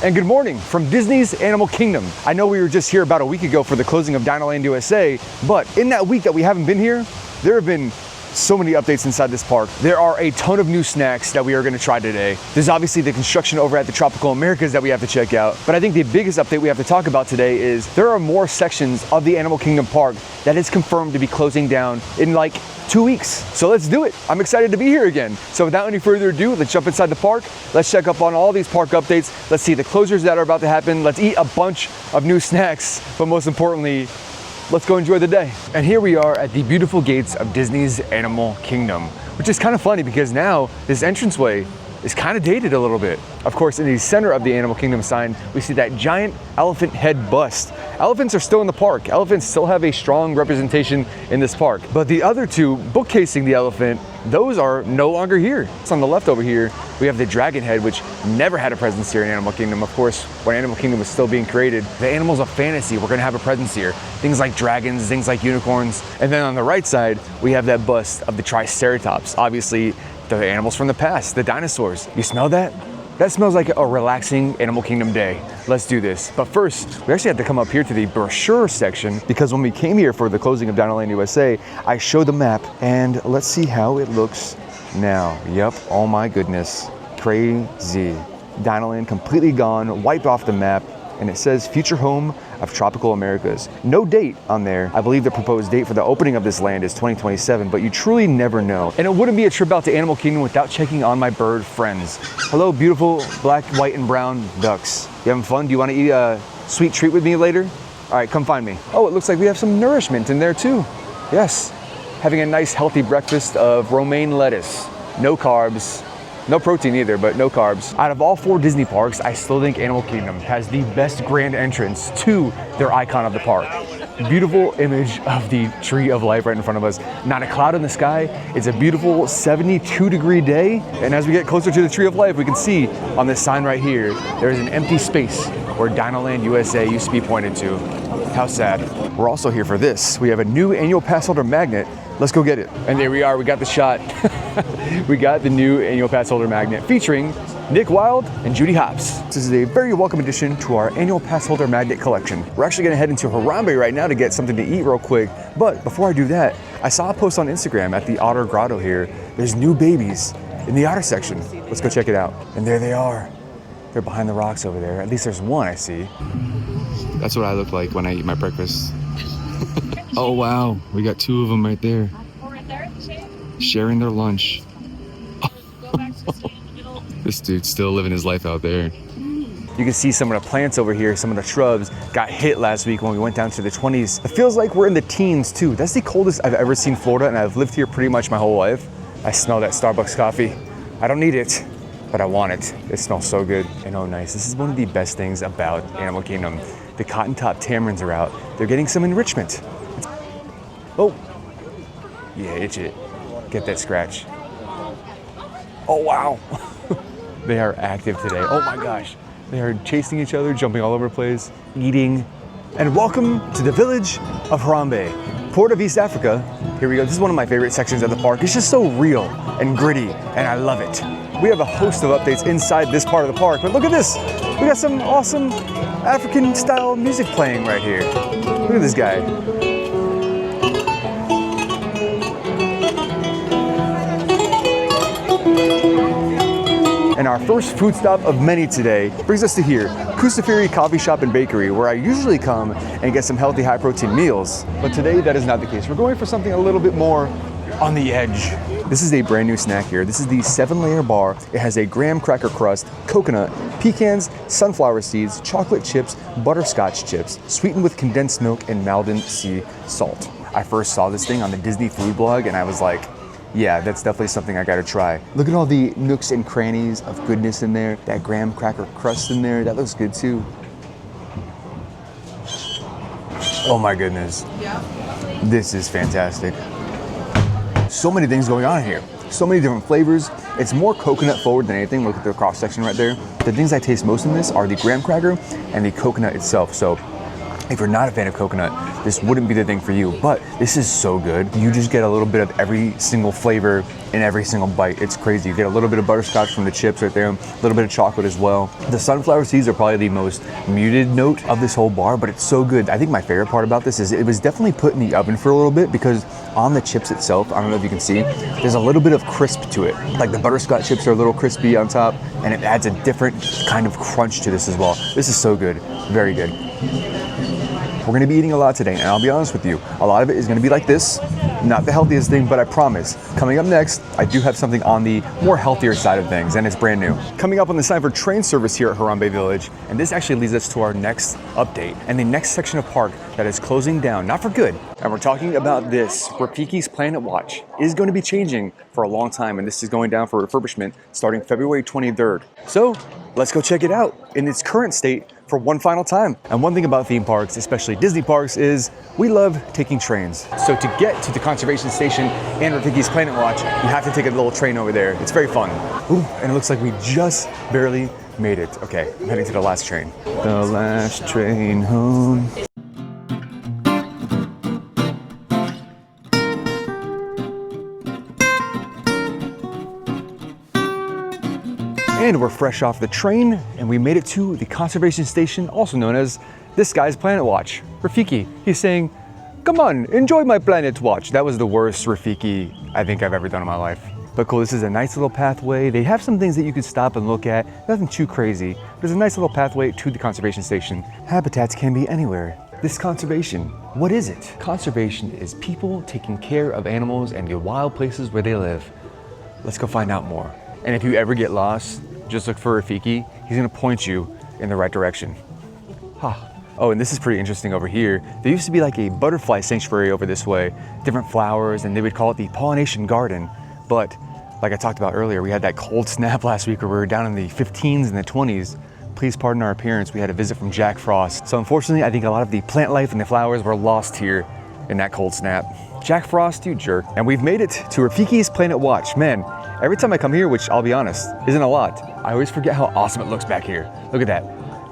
And good morning from Disney's Animal Kingdom. I know we were just here about a week ago for the closing of Dinoland USA, but in that week that we haven't been here, there have been so many updates inside this park. There are a ton of new snacks that we are gonna try today. There's obviously the construction over at the Tropical Americas that we have to check out, but I think the biggest update we have to talk about today is there are more sections of the Animal Kingdom park that is confirmed to be closing down in like 2 weeks. So let's do it. I'm excited to be here again. So without any further ado, let's jump inside the park. Let's check up on all these park updates. Let's see the closures that are about to happen. Let's eat a bunch of new snacks, but most importantly, let's go enjoy the day. And here we are at the beautiful gates of Disney's Animal Kingdom, which is kind of funny because now this entranceway is kind of dated a little bit. Of course, in the center of the Animal Kingdom sign, we see that giant elephant head bust. Elephants are still in the park. Elephants still have a strong representation in this park. But the other two bookcasing the elephant, those are no longer here. It's on the left over here. We have the dragon head, which never had a presence here in Animal Kingdom. Of course, when Animal Kingdom was still being created, the animals of fantasy were gonna have a presence here. Things like dragons, things like unicorns. And then on the right side, we have that bust of the Triceratops. Obviously, the animals from the past, the dinosaurs. You smell that? That smells like a relaxing Animal Kingdom day. Let's do this. But first, we actually had to come up here to the brochure section because when we came here for the closing of Dinoland USA, I showed the map and let's see how it looks now. Yep, oh my goodness, crazy. Dinoland completely gone, wiped off the map, and it says future home of Tropical Americas. No date on there. I believe the proposed date for the opening of this land is 2027, but you truly never know. And it wouldn't be a trip out to Animal Kingdom without checking on my bird friends. Hello, beautiful black, white, and brown ducks. You having fun? Do you want to eat a sweet treat with me later? All right, come find me. Oh, it looks like we have some nourishment in there too. Yes, having a nice healthy breakfast of romaine lettuce. No carbs. No protein either, but no carbs. Out of all 4 Disney parks, I still think Animal Kingdom has the best grand entrance to their icon of the park. Beautiful image of the Tree of Life right in front of us. Not a cloud in the sky. It's a beautiful 72-degree day. And as we get closer to the Tree of Life, we can see on this sign right here, there is an empty space where Dinoland USA used to be pointed to. How sad. We're also here for this. We have a new annual pass holder magnet. Let's go get it. And there we are, we got the shot. We got the new annual pass holder magnet featuring Nick Wilde and Judy Hopps. This is a very welcome addition to our annual pass holder magnet collection. We're actually gonna head into Harambe right now to get something to eat real quick. But before I do that, I saw a post on Instagram at the Otter Grotto here. There's new babies in the otter section. Let's go check it out. And there they are. They're behind the rocks over there. At least there's one I see. That's what I look like when I eat my breakfast. Oh wow, we got 2 of them right there. Sharing their lunch. This dude's still living his life out there. You can see some of the plants over here, some of the shrubs got hit last week when we went down to the 20s. It feels like we're in the teens too. That's the coldest I've ever seen Florida, and I've lived here pretty much my whole life. I smell that Starbucks coffee. I don't need it, but I want it. It smells so good and oh nice. This is one of the best things about Animal Kingdom. The cotton top tamarins are out. They're getting some enrichment. Oh, yeah, itch it. Get that scratch. Oh, wow. They are active today. Oh my gosh. They are chasing each other, jumping all over the place, eating. And welcome to the village of Harambe, Port of East Africa. Here we go. This is one of my favorite sections of the park. It's just so real and gritty, and I love it. We have a host of updates inside this part of the park, but look at this. We got some awesome African-style music playing right here. Look at this guy. And our first food stop of many today brings us to here, Kusafiri Coffee Shop and Bakery, where I usually come and get some healthy, high-protein meals. But today, that is not the case. We're going for something a little bit more on the edge. This is a brand new snack here. This is the 7-layer bar. It has a graham cracker crust, coconut, pecans, sunflower seeds, chocolate chips, butterscotch chips, sweetened with condensed milk and Maldon sea salt. I first saw this thing on the Disney food blog and I was like, yeah, that's definitely something I gotta try. Look at all the nooks and crannies of goodness in there. That graham cracker crust in there, that looks good too. Oh my goodness. Yeah. This is fantastic. So many things going on here. So many different flavors. It's more coconut forward than anything. Look at the cross section right there. The things I taste most in this are the graham cracker and the coconut itself. So If you're not a fan of coconut, this wouldn't be the thing for you, but this is so good. You just get a little bit of every single flavor in every single bite. It's crazy. You get a little bit of butterscotch from the chips right there, a little bit of chocolate as well. The sunflower seeds are probably the most muted note of this whole bar, but it's so good. I think my favorite part about this is it was definitely put in the oven for a little bit, because on the chips itself, I don't know if you can see, there's a little bit of crisp to it. Like the butterscotch chips are a little crispy on top, and it adds a different kind of crunch to this as well. This is so good, very good. We're gonna be eating a lot today, and I'll be honest with you, a lot of it is gonna be like this. Not the healthiest thing, but I promise. Coming up next, I do have something on the more healthier side of things, and it's brand new. Coming up on the sign for train service here at Harambe Village, and this actually leads us to our next update, and the next section of park that is closing down, not for good. And we're talking about this. Rafiki's Planet Watch is going to be changing for a long time, and this is going down for refurbishment starting February 23rd. So let's go check it out in its current state for one final time. And one thing about theme parks, especially Disney parks, is we love taking trains. So to get to the conservation station and Rafiki's Planet Watch, you have to take a little train over there. It's very fun. Ooh, and it looks like we just barely made it. Okay, I'm heading to the last train. The last train home. And we're fresh off the train, and we made it to the conservation station, also known as this guy's Planet Watch, Rafiki. He's saying, "Come on, enjoy my Planet Watch." That was the worst Rafiki I think I've ever done in my life. But cool, this is a nice little pathway. They have some things that you can stop and look at, nothing too crazy. There's a nice little pathway to the conservation station. Habitats can be anywhere. This conservation, what is it? Conservation is people taking care of animals and the wild places where they live. Let's go find out more. And if you ever get lost, just look for Rafiki. He's gonna point you in the right direction. Oh, and this is pretty interesting over here. There used to be like a butterfly sanctuary over this way, different flowers, and they would call it the pollination garden. But like I talked about earlier, we had that cold snap last week where we were down in the 15s and the 20s. Please pardon our appearance. We had a visit from Jack Frost. So unfortunately, I think a lot of the plant life and the flowers were lost here in that cold snap. Jack Frost, you jerk. And we've made it to Rafiki's Planet Watch. Man, every time I come here, which I'll be honest, isn't a lot, I always forget how awesome it looks back here. Look at that.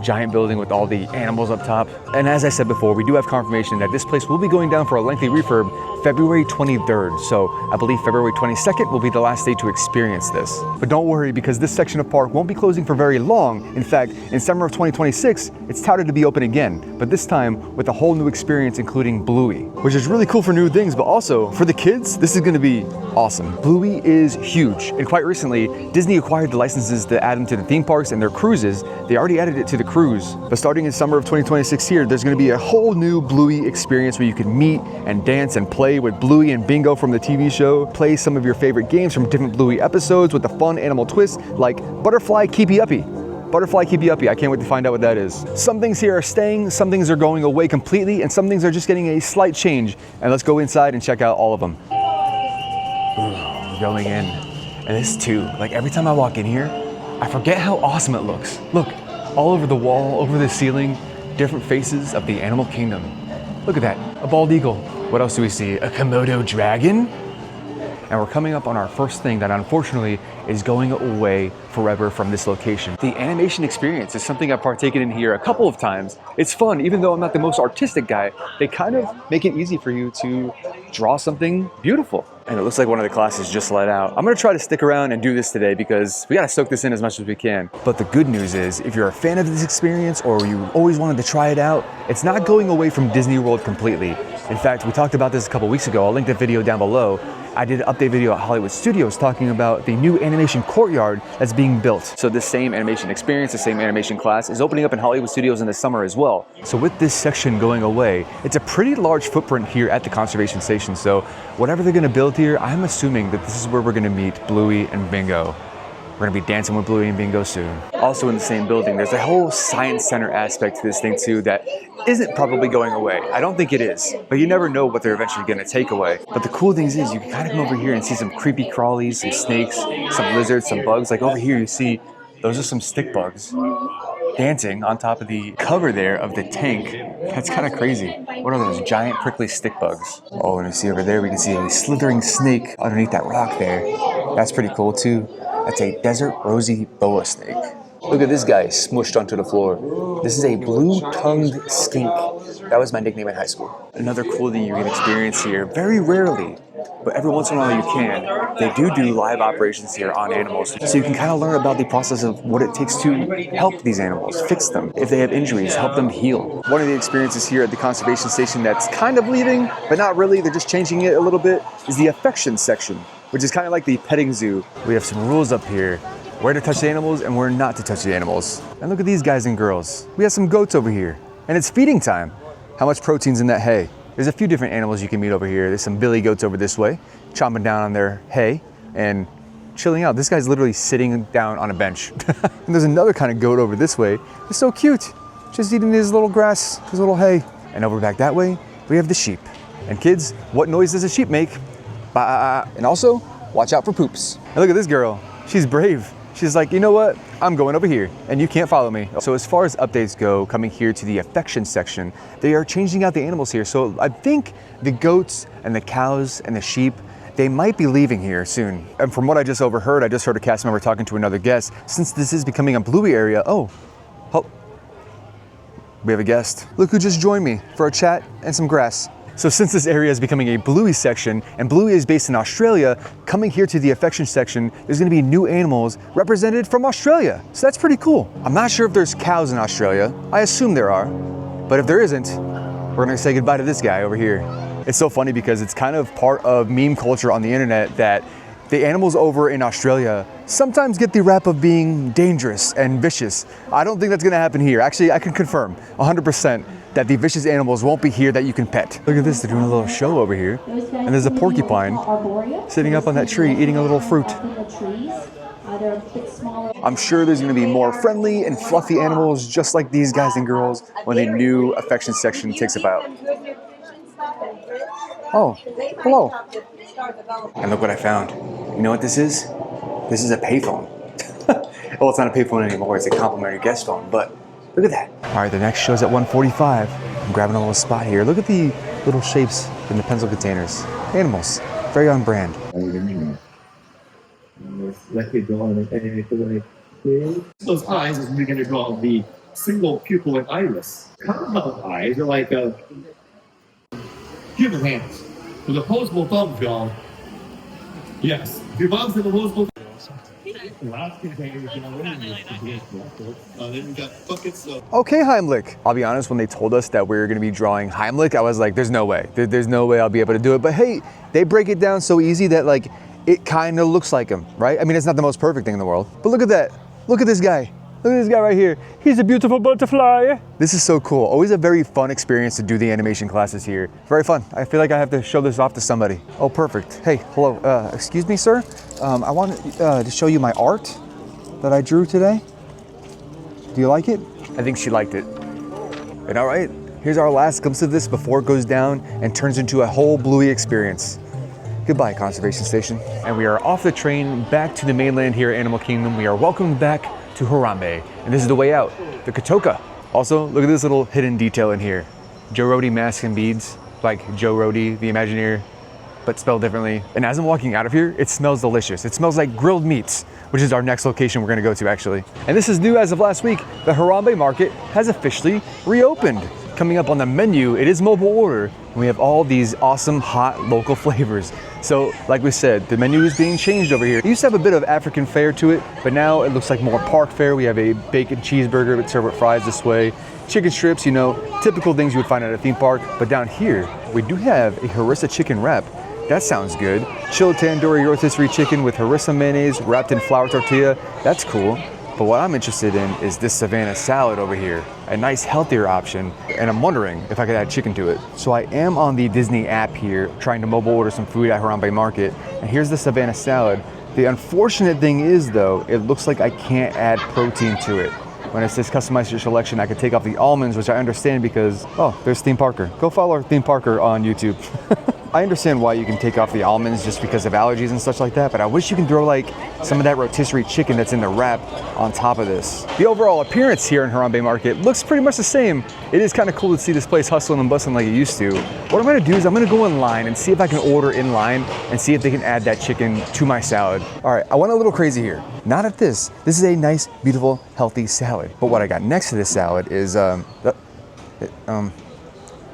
Giant building with all the animals up top. And as I said before, we do have confirmation that this place will be going down for a lengthy refurb February 23rd. So I believe February 22nd will be the last day to experience this. But don't worry, because this section of park won't be closing for very long. In fact, in summer of 2026, it's touted to be open again, but this time with a whole new experience, including Bluey, which is really cool for new things, but also for the kids, this is gonna be awesome. Bluey is huge. And quite recently, Disney acquired the licenses to add them to the theme parks and their cruises. They already added it to the cruise, but starting in summer of 2026 here, there's gonna be a whole new Bluey experience where you can meet and dance and play with Bluey and Bingo from the TV show, play some of your favorite games from different Bluey episodes with a fun animal twist like Butterfly Keepy Uppy. Butterfly Keepy Uppy, I can't wait to find out what that is. Some things here are staying, some things are going away completely, and some things are just getting a slight change. And let's go inside and check out all of them. Ooh, going in. And this too, like every time I walk in here, I forget how awesome it looks. Look, all over the wall, over the ceiling, different faces of the animal kingdom. Look at that, a bald eagle. What else do we see? A Komodo dragon? And we're coming up on our first thing that unfortunately is going away forever from this location. The animation experience is something I've partaken in here a couple of times. It's fun, even though I'm not the most artistic guy, they kind of make it easy for you to draw something beautiful. And it looks like one of the classes just let out. I'm gonna try to stick around and do this today because we gotta soak this in as much as we can. But the good news is, if you're a fan of this experience or you always wanted to try it out, it's not going away from Disney World completely. In fact, we talked about this a couple weeks ago. I'll link that video down below. I did an update video at Hollywood Studios talking about the new animation courtyard that's being built. So this same animation experience, the same animation class is opening up in Hollywood Studios in the summer as well. So with this section going away, it's a pretty large footprint here at the conservation station. So whatever they're gonna build here, I'm assuming that this is where we're gonna meet Bluey and Bingo. We're gonna be dancing with Bluey and Bingo soon. Also in the same building, there's a whole science center aspect to this thing too that isn't probably going away. I don't think it is, but you never know what they're eventually gonna take away. But the cool thing is you can kind of come over here and see some creepy crawlies, some snakes, some lizards, some bugs. Like over here you see, those are some stick bugs dancing on top of the cover there of the tank. That's kind of crazy. What are those giant prickly stick bugs? Oh, and you see over there, we can see a slithering snake underneath that rock there. That's pretty cool too. That's a desert rosy boa snake. Look at this guy smushed onto the floor. This is a blue-tongued skink. That was my nickname in high school. Another cool thing you can experience here, very rarely, but every once in a while you can. They do live operations here on animals. So you can kind of learn about the process of what it takes to help these animals, fix them. If they have injuries, help them heal. One of the experiences here at the conservation station that's kind of leaving, but not really, they're just changing it a little bit, is the affection section, which is kind of like the petting zoo. We have some rules up here. Where to touch the animals and where not to touch the animals. And look at these guys and girls. We have some goats over here. And it's feeding time. How much protein's in that hay? There's a few different animals you can meet over here. There's some billy goats over this way, chomping down on their hay and chilling out. This guy's literally sitting down on a bench. And there's another kind of goat over this way. It's so cute. Just eating his little grass, his little hay. And over back that way, we have the sheep. And kids, what noise does a sheep make? Ba. And also, watch out for poops. And look at this girl. She's brave. She's like, you know what? I'm going over here and you can't follow me. So as far as updates go, coming here to the affection section, they are changing out the animals here. So I think the goats and the cows and the sheep, they might be leaving here soon. And from what I just overheard, I just heard a cast member talking to another guest. Since this is becoming a bluey area, we have a guest. Look who just joined me for a chat and some grass. So since this area is becoming a bluey section, and bluey is based in Australia, coming here to the affection section, there's gonna be new animals represented from Australia. So that's pretty cool. I'm not sure if there's cows in Australia. I assume there are, but if there isn't, we're gonna say goodbye to this guy over here. It's so funny because it's kind of part of meme culture on the internet that the animals over in Australia sometimes get the rap of being dangerous and vicious. I don't think that's gonna happen here. Actually, I can confirm 100% that the vicious animals won't be here that you can pet. Look at this, they're doing a little show over here. And there's a porcupine sitting up on that tree eating a little fruit. I'm sure there's gonna be more friendly and fluffy animals just like these guys and girls when the new affection section takes about. Oh, hello. And look what I found. You know what this is? This is a payphone. Well, it's not a payphone anymore, it's a complimentary guest phone, but look at that. All right, the next show's at 1:45. I'm grabbing a little spot here. Look at the little shapes in the pencil containers. Animals, very on brand. Those eyes is we're going to draw the single pupil and iris. Common eyes are like human hands with opposable thumbs, y'all. Yes, your mom's in opposable. Okay, Heimlich. I'll be honest, when they told us that we were going to be drawing Heimlich, I was like, there's no way. There's no way I'll be able to do it. But hey, they break it down so easy that like it kind of looks like him, right? I mean, it's not the most perfect thing in the world. But look at that. Look at this guy. Look at this guy right here. He's a beautiful butterfly. This is so cool. Always a very fun experience to do the animation classes here. Very fun. I feel like I have to show this off to somebody. Oh, perfect. Hey, hello. Excuse me, sir. I want to show you my art that I drew today. Do you like it? I think she liked it. And all right, here's our last glimpse of this before it goes down and turns into a whole bluey experience. Goodbye, conservation station. And we are off the train back to the mainland here at Animal Kingdom. We are welcomed back to Harambe, and this is the way out, the Katoka. Also, look at this little hidden detail in here. Joe Rohde masks and beads, like Joe Rohde, the Imagineer, but spelled differently. And as I'm walking out of here, it smells delicious. It smells like grilled meats, which is our next location we're gonna go to actually. And this is new as of last week. The Harambe market has officially reopened. Coming up on the menu, it is mobile order, and we have all these awesome hot local flavors. So like we said, the menu is being changed over here. It used to have a bit of African fare to it, but now it looks like more park fare. We have a bacon cheeseburger with served with fries this way. Chicken strips, you know, typical things you would find at a theme park. But down here, we do have a harissa chicken wrap. That sounds good. Chilled tandoori rotisserie chicken with harissa mayonnaise wrapped in flour tortilla. That's cool. But what I'm interested in is this Savannah salad over here, a nice healthier option, and I'm wondering if I could add chicken to it. So I am on the Disney app here, trying to mobile order some food at Harambe Market, and here's the Savannah salad. The unfortunate thing is though, it looks like I can't add protein to it. When it says customize your selection, I could take off the almonds, which I understand because, oh, there's Theme Parker. Go follow Theme Parker on YouTube. I understand why you can take off the almonds just because of allergies and such like that, but I wish you can throw like some of that rotisserie chicken that's in the wrap on top of this. The overall appearance here in Harambe Market looks pretty much the same. It is kind of cool to see this place hustling and bustling like it used to. What I'm gonna do is I'm gonna go in line and see if I can order in line and see if they can add that chicken to my salad. All right, I went a little crazy here. Not at this. This is a nice, beautiful, healthy salad. But what I got next to this salad is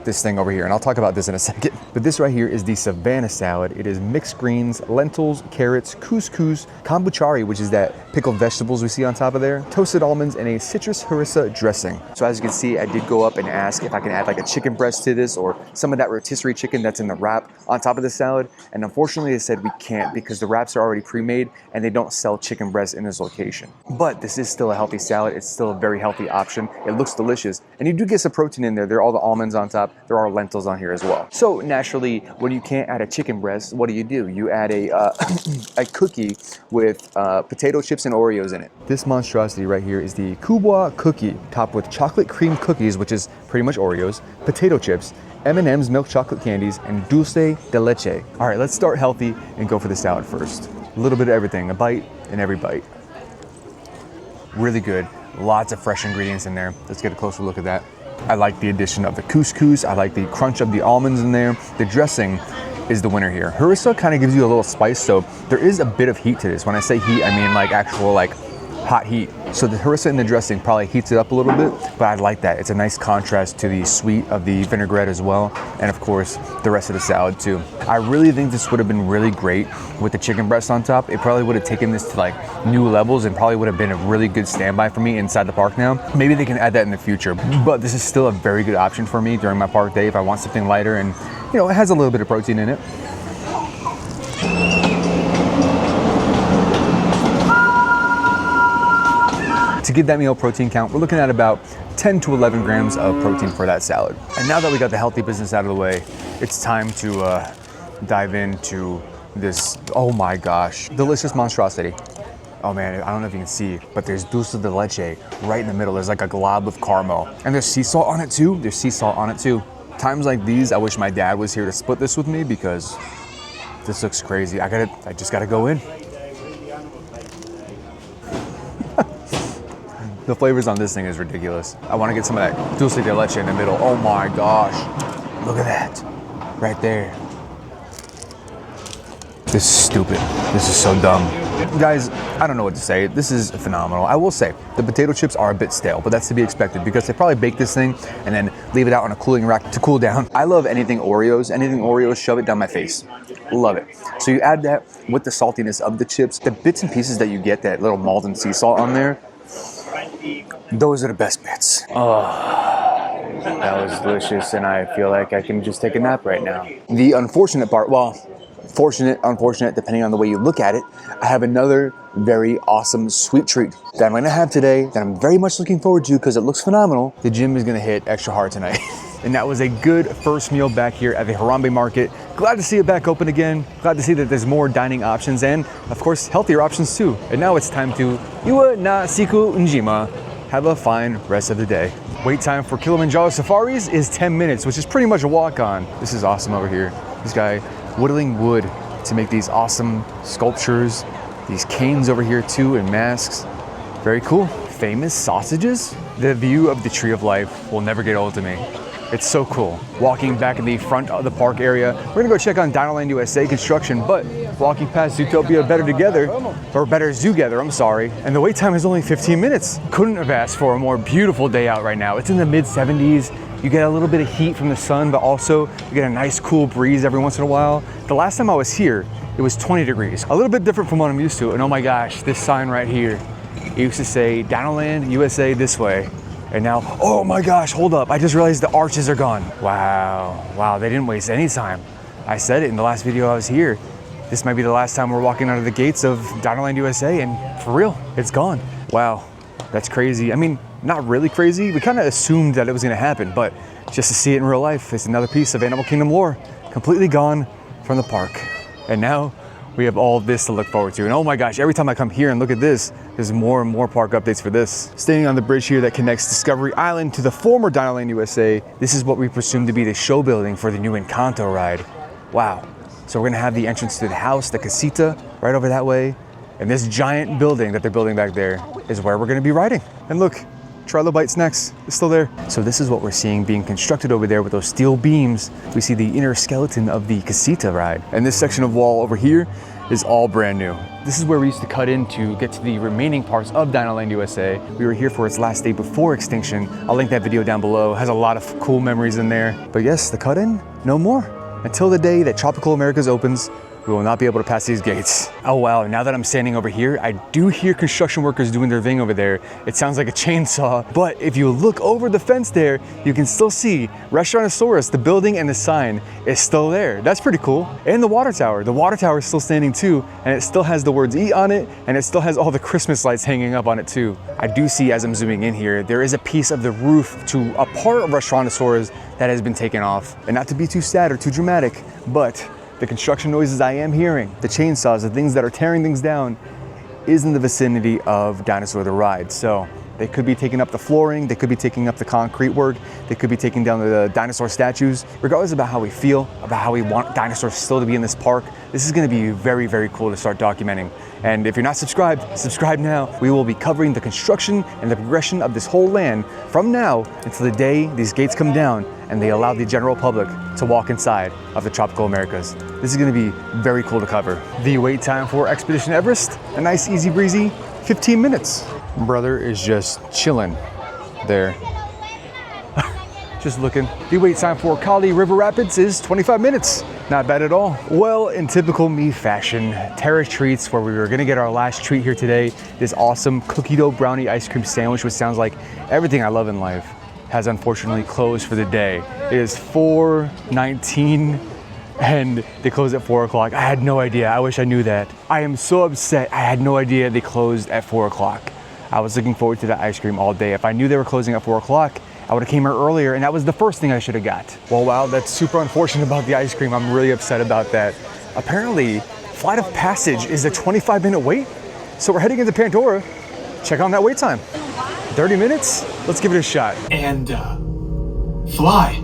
this thing over here, and I'll talk about this in a second. But this right here is the Savannah salad. It is mixed greens, lentils, carrots, couscous, kombuchari, which is that pickled vegetables we see on top of there, toasted almonds, and a citrus harissa dressing. So as you can see, I did go up and ask if I can add like a chicken breast to this or some of that rotisserie chicken that's in the wrap on top of the salad. And unfortunately, they said we can't because the wraps are already pre-made and they don't sell chicken breast in this location. But this is still a healthy salad. It's still a very healthy option. It looks delicious. And you do get some protein in there. There are all the almonds on top. There are lentils on here as well. So naturally, when you can't add a chicken breast, what do? You add a a cookie with potato chips and Oreos in it. This monstrosity right here is the Kubwa cookie, topped with chocolate cream cookies, which is pretty much Oreos, potato chips, M&M's milk chocolate candies, and dulce de leche. All right, let's start healthy and go for the salad first. A little bit of everything, a bite in every bite. Really good. Lots of fresh ingredients in there. Let's get a closer look at that. I like the addition of the couscous. I like the crunch of the almonds in there. The dressing is the winner here. Harissa kind of gives you a little spice, so there is a bit of heat to this. When I say heat, I mean like actual like hot heat. So the harissa in the dressing probably heats it up a little bit, but I like that. It's a nice contrast to the sweet of the vinaigrette as well, and of course the rest of the salad too. I really think this would have been really great with the chicken breast on top. It probably would have taken this to like new levels and probably would have been a really good standby for me inside the park now. Maybe they can add that in the future, but this is still a very good option for me during my park day if I want something lighter and, you know, it has a little bit of protein in it. To get that meal protein count, we're looking at about 10 to 11 grams of protein for that salad. And now that we got the healthy business out of the way, it's time to dive into this, oh my gosh, delicious monstrosity. Oh man, I don't know if you can see, but there's dulce de leche right in the middle. There's like a glob of caramel. And there's sea salt on it too. There's sea salt on it too. Times like these, I wish my dad was here to split this with me because this looks crazy. I just gotta go in. The flavors on this thing is ridiculous. I want to get some of that dulce de leche in the middle. Oh my gosh. Look at that. Right there. This is stupid. This is so dumb. Guys, I don't know what to say. This is phenomenal. I will say, the potato chips are a bit stale, but that's to be expected because they probably bake this thing and then leave it out on a cooling rack to cool down. I love anything Oreos. Anything Oreos, shove it down my face. Love it. So you add that with the saltiness of the chips, the bits and pieces that you get, that little malt and sea salt on there, those are the best bits. Oh, that was delicious, and I feel like I can just take a nap right now. The unfortunate part, well, fortunate, unfortunate, depending on the way you look at it, I have another very awesome sweet treat that I'm gonna have today that I'm very much looking forward to because it looks phenomenal. The gym is gonna hit extra hard tonight. And that was a good first meal back here at the Harambe Market. Glad to see it back open again. Glad to see that there's more dining options and, of course, healthier options too. And now it's time to Iwa na Siku Njima. Have a fine rest of the day. Wait time for Kilimanjaro Safaris is 10 minutes, which is pretty much a walk-on. This is awesome over here. This guy whittling wood to make these awesome sculptures. These canes over here too and masks. Very cool. Famous sausages? The view of the Tree of Life will never get old to me. It's so cool. Walking back in the front of the park area. We're gonna go check on Dinoland USA construction, but walking past Zootopia Better Together, or Better Zoogether, I'm sorry, and the wait time is only 15 minutes. Couldn't have asked for a more beautiful day out right now. It's in the mid 70s. You get a little bit of heat from the sun, but also you get a nice cool breeze every once in a while. The last time I was here, it was 20 degrees. A little bit different from what I'm used to, and oh my gosh, this sign right here, it used to say Dinoland USA this way. And now, oh my gosh, hold up. I just realized the arches are gone. Wow, they didn't waste any time. I said it in the last video I was here. This might be the last time we're walking out of the gates of Dinoland USA, and for real, it's gone. Wow, that's crazy. I mean, not really crazy. We kind of assumed that it was gonna happen, but just to see it in real life, it's another piece of Animal Kingdom lore, completely gone from the park. And now, we have all this to look forward to. And oh my gosh, every time I come here and look at this, there's more and more park updates for this. Staying on the bridge here that connects Discovery Island to the former Dinoland USA, this is what we presume to be the show building for the new Encanto ride. Wow. So we're gonna have the entrance to the house, the casita, right over that way. And this giant building that they're building back there is where we're gonna be riding. And look, Trilobite Snacks is still there. So this is what we're seeing being constructed over there with those steel beams. We see the inner skeleton of the casita ride. And this section of wall over here is all brand new. This is where we used to cut in to get to the remaining parts of Dinoland USA. We were here for its last day before extinction. I'll link that video down below. It has a lot of cool memories in there. But yes, the cut-in, no more. Until the day that Tropical Americas opens, we will not be able to pass these gates. Oh wow, now that I'm standing over here, I do hear construction workers doing their thing over there. It sounds like a chainsaw, but if you look over the fence there, you can still see Restaurantosaurus, the building and the sign is still there. That's pretty cool. And the water tower is still standing too, and it still has the words "Eat" on it, and it still has all the Christmas lights hanging up on it too. I do see, as I'm zooming in here, there is a piece of the roof to a part of Restaurantosaurus that has been taken off. And not to be too sad or too dramatic, but the construction noises I am hearing, the chainsaws, the things that are tearing things down, is in the vicinity of Dinosaur the Ride. So they could be taking up the flooring, they could be taking up the concrete work, they could be taking down the dinosaur statues. Regardless about how we feel, about how we want dinosaurs still to be in this park, this is gonna be very, very cool to start documenting. And if you're not subscribed, subscribe now. We will be covering the construction and the progression of this whole land from now until the day these gates come down and they allow the general public to walk inside of the Tropical Americas. This is gonna be very cool to cover. The wait time for Expedition Everest, a nice easy breezy 15 minutes. Brother is just chilling there. Just looking. The wait time for Kali River Rapids is 25 minutes. Not bad at all. Well, in typical me fashion, Terra Treats, where we were gonna get our last treat here today, this awesome cookie dough brownie ice cream sandwich, which sounds like everything I love in life, has unfortunately closed for the day. It is 4:19 and they closed at 4 o'clock. I had no idea. I wish I knew that. I am so upset. I had no idea they closed at 4 o'clock. I was looking forward to that ice cream all day. If I knew they were closing at 4 o'clock, I would have came here earlier, and that was the first thing I should have got. Well, wow, that's super unfortunate about the ice cream. I'm really upset about that. Apparently, Flight of Passage is a 25-minute wait. So we're heading into Pandora. Check on that wait time. 30 minutes? Let's give it a shot. And fly.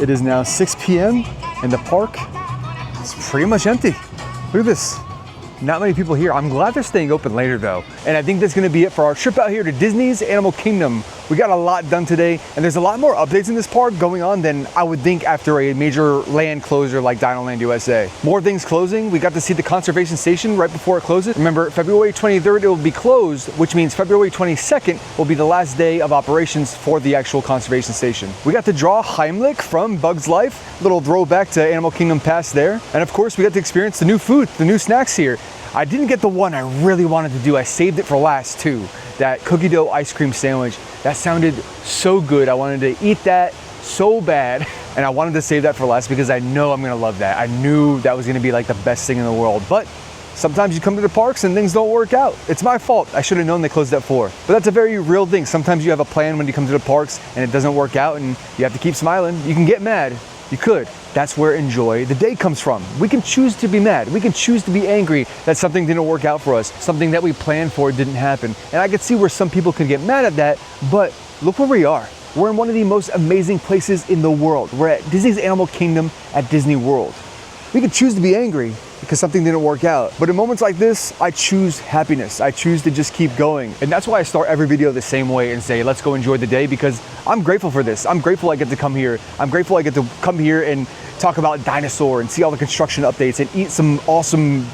It is now 6 p.m. and the park is pretty much empty. Look at this. Not many people here. I'm glad they're staying open later though. And I think that's gonna be it for our trip out here to Disney's Animal Kingdom. We got a lot done today, and there's a lot more updates in this park going on than I would think after a major land closure like Dinoland USA. More things closing. We got to see the conservation station right before it closes. Remember, February 23rd it will be closed, which means February 22nd will be the last day of operations for the actual conservation station. We got to draw Heimlich from Bug's Life, little throwback to Animal Kingdom past there. And of course, we got to experience the new food, the new snacks here. I didn't get the one I really wanted to do. I saved it for last too. That cookie dough ice cream sandwich. That sounded so good. I wanted to eat that so bad. And I wanted to save that for last because I know I'm gonna love that. I knew that was gonna be like the best thing in the world. But sometimes you come to the parks and things don't work out. It's my fault. I should have known they closed at 4. But that's a very real thing. Sometimes you have a plan when you come to the parks and it doesn't work out and you have to keep smiling. You can get mad. You could. That's where enjoy the day comes from. We can choose to be mad. We can choose to be angry that something didn't work out for us. Something that we planned for didn't happen. And I could see where some people could get mad at that, but look where we are. We're in one of the most amazing places in the world. We're at Disney's Animal Kingdom at Disney World. We could choose to be angry because something didn't work out. But in moments like this, I choose happiness. I choose to just keep going. And that's why I start every video the same way and say, let's go enjoy the day, because I'm grateful for this. I'm grateful I get to come here. I'm grateful I get to come here and talk about dinosaur and see all the construction updates and eat some awesome,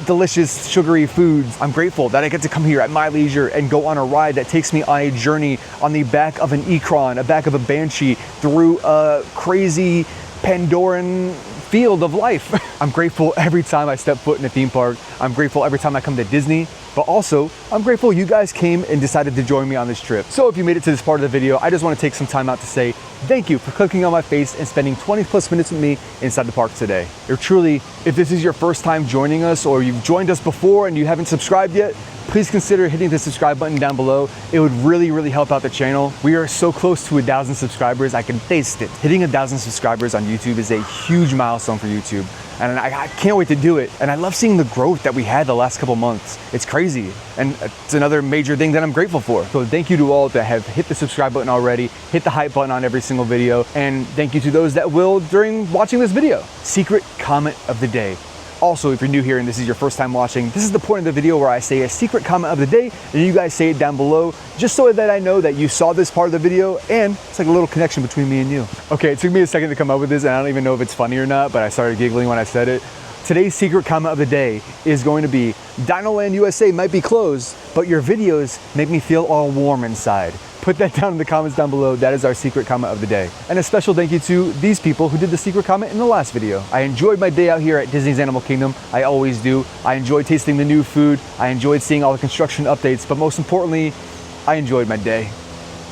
delicious, sugary foods. I'm grateful that I get to come here at my leisure and go on a ride that takes me on a journey on the back of an Ikron, a back of a Banshee, through a crazy Pandoran field of life. I'm grateful every time I step foot in a theme park. I'm grateful every time I come to Disney, but also I'm grateful you guys came and decided to join me on this trip. So if you made it to this part of the video, I just want to take some time out to say thank you for clicking on my face and spending 20+ minutes with me inside the park today. Or truly, if this is your first time joining us or you've joined us before and you haven't subscribed yet, please consider hitting the subscribe button down below. It would really, really help out the channel. We are so close to 1,000 subscribers, I can taste it. Hitting 1,000 subscribers on YouTube is a huge milestone for YouTube. and I can't wait to do it. And I love seeing the growth that we had the last couple months. It's crazy, and it's another major thing that I'm grateful for. So thank you to all that have hit the subscribe button already, hit the hype button on every single video, and thank you to those that will during watching this video. Secret comment of the day. Also, if you're new here and this is your first time watching, this is the point of the video where I say a secret comment of the day, and you guys say it down below, just so that I know that you saw this part of the video, and it's like a little connection between me and you. Okay, it took me a second to come up with this, and I don't even know if it's funny or not, but I started giggling when I said it. Today's secret comment of the day is going to be, Dinoland USA might be closed, but your videos make me feel all warm inside. Put that down in the comments down below. That is our secret comment of the day. And a special thank you to these people who did the secret comment in the last video. I enjoyed my day out here at Disney's Animal Kingdom. I always do. I enjoyed tasting the new food. I enjoyed seeing all the construction updates, but most importantly, I enjoyed my day.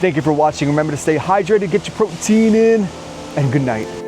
Thank you for watching. Remember to stay hydrated, get your protein in, and good night.